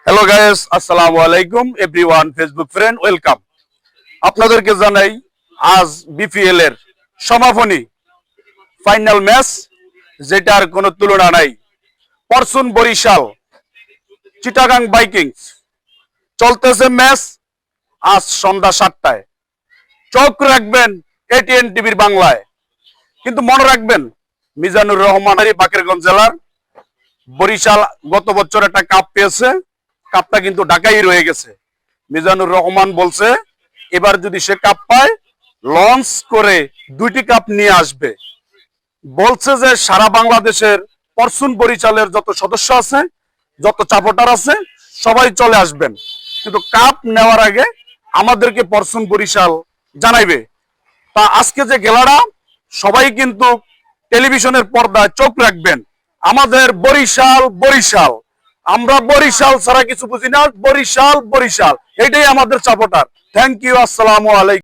Hello guys, আসসালামু আলাইকুম everyone, Facebook friend welcome. আপনাদেরকে জানাই আজ বিপিএল এর সমাপনী ফাইনাল ম্যাচ, যেটার কোনো তুলনা নাই। পরশুন বরিশাল চিটাগাং ভাইকিংস চলতেছে ম্যাচ আজ সন্ধ্যা 7টায়। চোখ রাখবেন এটিএন টিভির বাংলায়। কিন্তু মনে রাখবেন, মিজানুর রহমান বাকেরগঞ্জ জেলার বরিশাল গত বছর একটা কাপ পেয়েছে, কাপটা কিন্তু ঢাকায় রয়ে গেছে। মিজানুর রহমান বলছে এবার যদি সে কাপ পায় লঞ্চ করে 2টি কাপ নিয়ে আসবে। বলছে যে সারা বাংলাদেশের পরশুন বরিশালের যত সদস্য আছে, যত সাপোর্টার আছে, সবাই চলে আসবেন, কিন্তু কাপ নেওয়ার আগে আমাদেরকে পরশুন বরিশাল জানাইবে। তা আজকে যে খেলাটা, সবাই কিন্তু টেলিভিশনের পর্দায় চোখ রাখবেন। আমাদের বরিশাল বরিশাল, আমরা বরিশাল ছাড়া কিছু বুঝি না। বরিশাল বরিশাল, এটাই আমাদের সাপোর্টার। থ্যাংক ইউ, আসসালামু আলাইকুম।